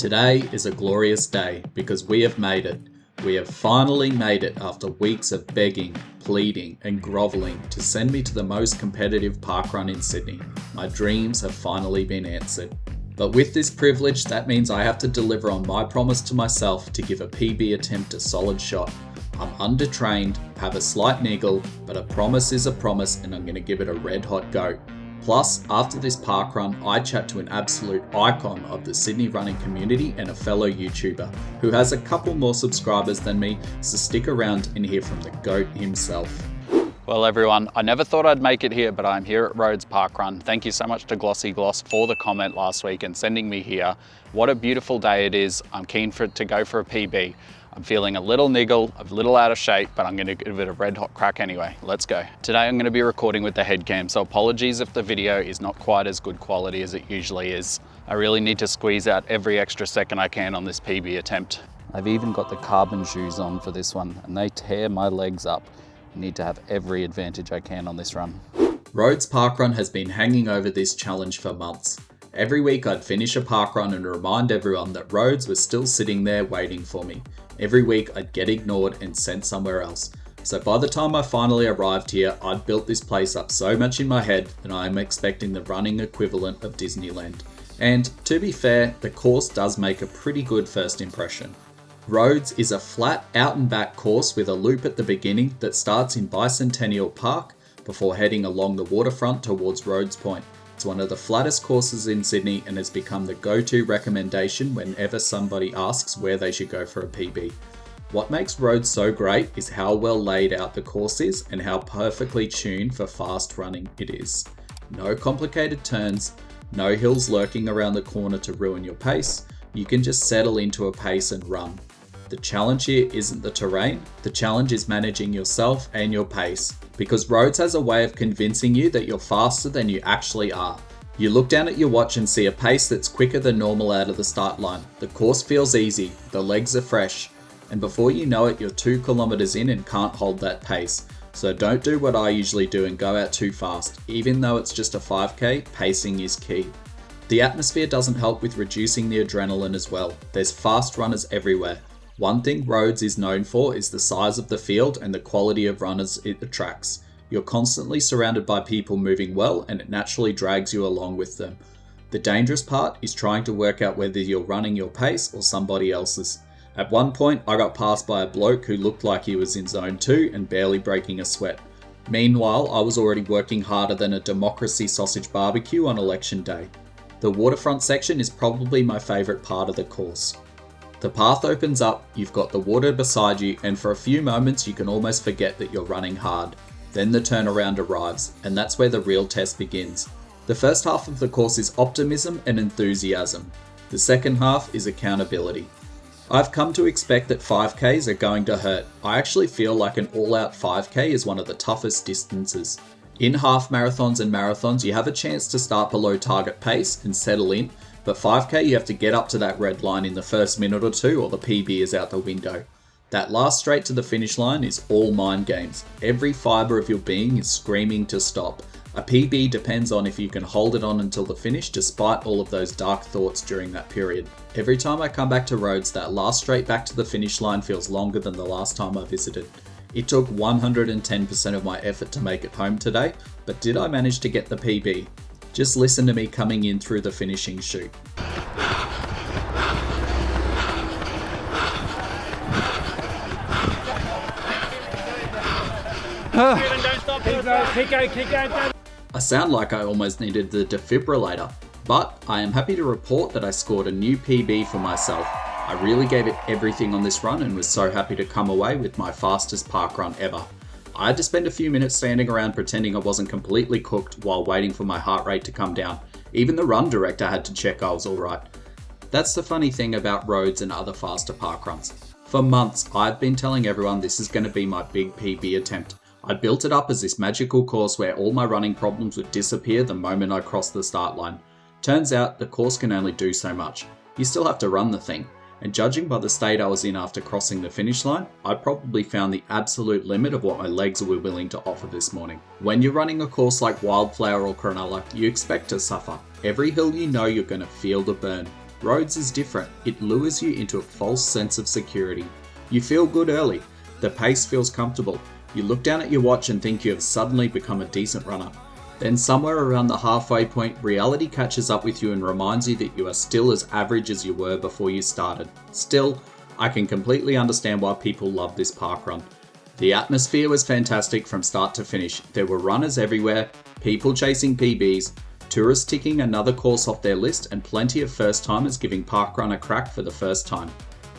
Today is a glorious day because we have made it. We have finally made it after weeks of begging, pleading and grovelling to send me to the most competitive parkrun in Sydney. My dreams have finally been answered. But with this privilege, that means I have to deliver on my promise to myself to give a PB attempt a solid shot. I'm undertrained, have a slight niggle, but a promise is a promise and I'm going to give it a red hot go. Plus, after this parkrun, I chat to an absolute icon of the Sydney running community and a fellow YouTuber who has a couple more subscribers than me, so stick around and hear from the GOAT himself. Well everyone, I never thought I'd make it here, but I'm here at Rhodes Parkrun. Thank you so much to Glossy Gloss for the comment last week and sending me here. What a beautiful day it is. I'm keen to go for a PB. I'm feeling a little niggle, a little out of shape, but I'm gonna give it a red hot crack anyway. Let's go. Today I'm gonna be recording with the head cam, so apologies if the video is not quite as good quality as it usually is. I really need to squeeze out every extra second I can on this PB attempt. I've even got the carbon shoes on for this one, and they tear my legs up. I need to have every advantage I can on this run. Rhodes Parkrun has been hanging over this challenge for months. Every week I'd finish a parkrun and remind everyone that Rhodes was still sitting there waiting for me. Every week I'd get ignored and sent somewhere else. So by the time I finally arrived here, I'd built this place up so much in my head that I am expecting the running equivalent of Disneyland. And to be fair, the course does make a pretty good first impression. Rhodes is a flat out and back course with a loop at the beginning that starts in Bicentennial Park before heading along the waterfront towards Rhodes Point. It's one of the flattest courses in Sydney and has become the go-to recommendation whenever somebody asks where they should go for a PB. What makes Rhodes so great is how well laid out the course is and how perfectly tuned for fast running it is. No complicated turns, no hills lurking around the corner to ruin your pace. You can just settle into a pace and run. The challenge here isn't the terrain, the challenge is managing yourself and your pace, because Rhodes has a way of convincing you that you're faster than you actually are. You look down at your watch and see a pace that's quicker than normal out of the start line. The course feels easy, the legs are fresh, and before you know it, you're 2 kilometers in and can't hold that pace. So don't do what I usually do and go out too fast. Even though it's just a 5k, pacing is key. The atmosphere doesn't help with reducing the adrenaline as well. There's fast runners everywhere. One thing Rhodes is known for is the size of the field and the quality of runners it attracts. You're constantly surrounded by people moving well and it naturally drags you along with them. The dangerous part is trying to work out whether you're running your pace or somebody else's. At one point, I got passed by a bloke who looked like he was in zone 2 and barely breaking a sweat. Meanwhile, I was already working harder than a democracy sausage barbecue on election day. The waterfront section is probably my favourite part of the course. The path opens up, you've got the water beside you, and for a few moments you can almost forget that you're running hard. Then the turnaround arrives, and that's where the real test begins. The first half of the course is optimism and enthusiasm. The second half is accountability. I've come to expect that 5Ks are going to hurt. I actually feel like an all-out 5K is one of the toughest distances. In half marathons and marathons, you have a chance to start below target pace and settle in, but 5k you have to get up to that red line in the first minute or two or the PB is out the window. That last straight to the finish line is all mind games. Every fibre of your being is screaming to stop. A PB depends on if you can hold it on until the finish despite all of those dark thoughts during that period. Every time I come back to Rhodes, that last straight back to the finish line feels longer than the last time I visited. It took 110% of my effort to make it home today, but did I manage to get the PB? Just listen to me coming in through the finishing chute. I sound like I almost needed the defibrillator, but I am happy to report that I scored a new PB for myself. I really gave it everything on this run and was so happy to come away with my fastest parkrun ever. I had to spend a few minutes standing around pretending I wasn't completely cooked while waiting for my heart rate to come down. Even the run director had to check I was alright. That's the funny thing about Rhodes and other faster parkruns. For months, I've been telling everyone this is going to be my big PB attempt. I built it up as this magical course where all my running problems would disappear the moment I crossed the start line. Turns out, the course can only do so much. You still have to run the thing. And judging by the state I was in after crossing the finish line, I probably found the absolute limit of what my legs were willing to offer this morning. When you're running a course like Wildflower or Cronulla, you expect to suffer. Every hill you know you're going to feel the burn. Rhodes is different. It lures you into a false sense of security. You feel good early. The pace feels comfortable. You look down at your watch and think you have suddenly become a decent runner. Then somewhere around the halfway point, reality catches up with you and reminds you that you are still as average as you were before you started. Still, I can completely understand why people love this parkrun. The atmosphere was fantastic from start to finish. There were runners everywhere, people chasing PBs, tourists ticking another course off their list, and plenty of first-timers giving parkrun a crack for the first time.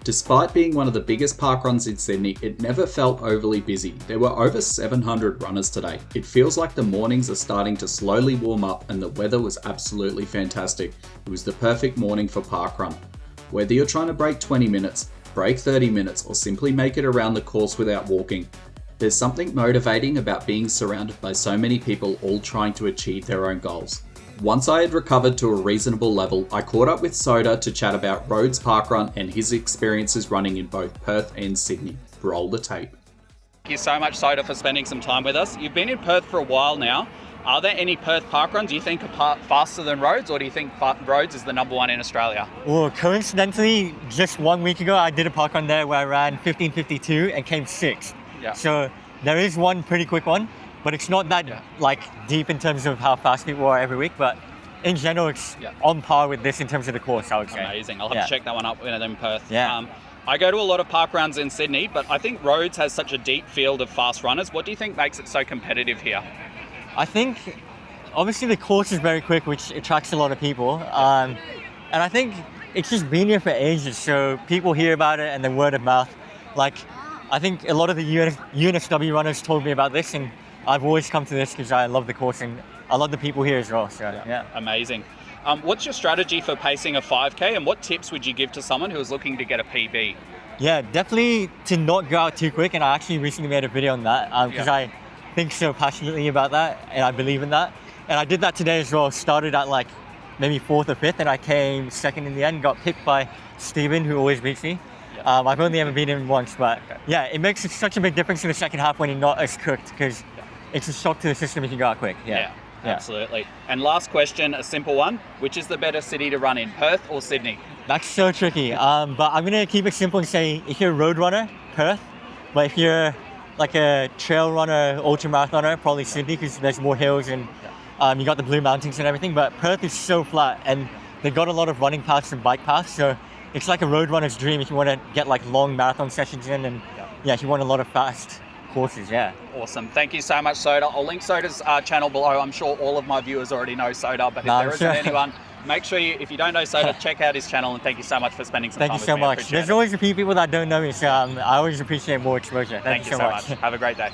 Despite being one of the biggest parkruns in Sydney, it never felt overly busy. There were over 700 runners today. It feels like the mornings are starting to slowly warm up and the weather was absolutely fantastic. It was the perfect morning for parkrun. Whether you're trying to break 20 minutes, break 30 minutes, or simply make it around the course without walking, there's something motivating about being surrounded by so many people all trying to achieve their own goals. Once I had recovered to a reasonable level, I caught up with Sota to chat about Rhodes Parkrun and his experiences running in both Perth and Sydney. Roll the tape. Thank you so much, Sota, for spending some time with us. You've been in Perth for a while now. Are there any Perth parkruns you think are faster than Rhodes, or do you think Rhodes is the number one in Australia? Well, coincidentally, just 1 week ago, I did a parkrun there where I ran 15:52 and came 6th. Yeah. So there is one pretty quick one, but it's not that deep in terms of how fast people are every week. But in general, it's on par with this in terms of the course, I would say. Amazing. I'll have to check that one up when I'm in Perth. Yeah. I go to a lot of parkruns in Sydney, but I think Rhodes has such a deep field of fast runners. What do you think makes it so competitive here? I think, obviously, the course is very quick, which attracts a lot of people. And I think it's just been here for ages, so people hear about it and then word of mouth. Like, I think a lot of the UNSW runners told me about this, and I've always come to this because I love the course and I love the people here as well. So, yeah. Amazing. What's your strategy for pacing a 5K, and what tips would you give to someone who is looking to get a PB? Yeah, definitely to not go out too quick, and I actually recently made a video on that because I think so passionately about that and I believe in that. And I did that today as well. Started at like maybe 4th or 5th, and I came 2nd in the end, got picked by Stephen, who always beats me. I've only ever beaten him once, but it makes such a big difference in the second half when you're not as cooked, because it's a shock to the system if you go out quick. Yeah, absolutely. And last question, a simple one. Which is the better city to run in, Perth or Sydney? That's so tricky. But I'm going to keep it simple and say if you're a road runner, Perth. But if you're like a trail runner, ultra marathoner, probably Sydney, because there's more hills and you got the Blue Mountains and everything. But Perth is so flat, and they've got a lot of running paths and bike paths. So it's like a road runner's dream if you want to get like long marathon sessions in, and if you want a lot of fast courses. Awesome. Thank you so much, Sota. I'll link Sota's channel below. I'm sure all of my viewers already know Sota, but if there isn't anyone, make sure if you don't know Sota, check out his channel, and thank you so much for spending some time with me. Thank you so much. There's always a few people that don't know me, so I always appreciate more exposure. Thank you so much. Have a great day.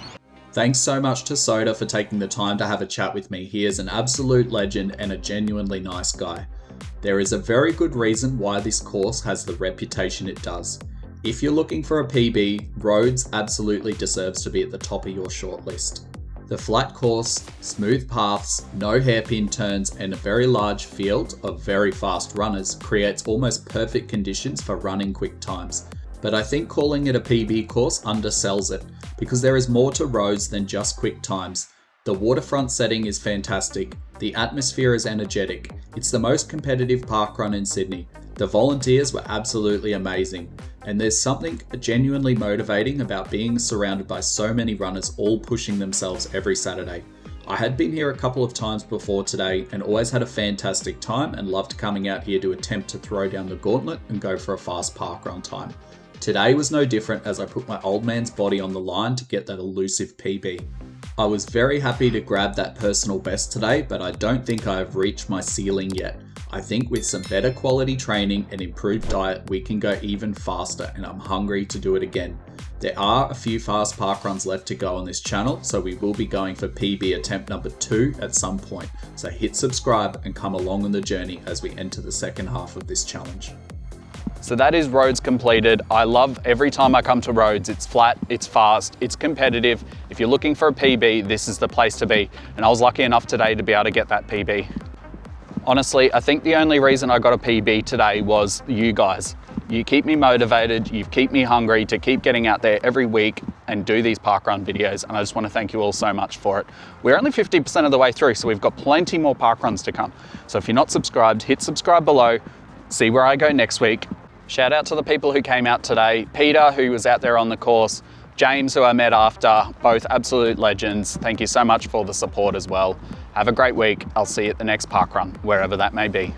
Thanks so much to Sota for taking the time to have a chat with me. He is an absolute legend and a genuinely nice guy. There is a very good reason why this course has the reputation it does. If you're looking for a PB, Rhodes absolutely deserves to be at the top of your shortlist. The flat course, smooth paths, no hairpin turns, and a very large field of very fast runners creates almost perfect conditions for running quick times. But I think calling it a PB course undersells it, because there is more to Rhodes than just quick times. The waterfront setting is fantastic. The atmosphere is energetic. It's the most competitive parkrun in Sydney. The volunteers were absolutely amazing. And there's something genuinely motivating about being surrounded by so many runners all pushing themselves every Saturday. I had been here a couple of times before today and always had a fantastic time and loved coming out here to attempt to throw down the gauntlet and go for a fast parkrun time. Today was no different, as I put my old man's body on the line to get that elusive PB. I was very happy to grab that personal best today, but I don't think I have reached my ceiling yet. I think with some better quality training and improved diet, we can go even faster, and I'm hungry to do it again. There are a few fast parkruns left to go on this channel, so we will be going for PB attempt number 2 at some point. So hit subscribe and come along on the journey as we enter the second half of this challenge. So that is Rhodes completed. I love every time I come to Rhodes. It's flat, it's fast, it's competitive. If you're looking for a PB, this is the place to be. And I was lucky enough today to be able to get that PB. Honestly, I think the only reason I got a PB today was you guys. You keep me motivated, you keep me hungry to keep getting out there every week and do these parkrun videos, and I just want to thank you all so much for it. We're only 50% of the way through, so we've got plenty more parkruns to come. So if you're not subscribed, hit subscribe below, see where I go next week. Shout out to the people who came out today. Peter, who was out there on the course, James, who I met after, both absolute legends. Thank you so much for the support as well. Have a great week. I'll see you at the next parkrun, wherever that may be.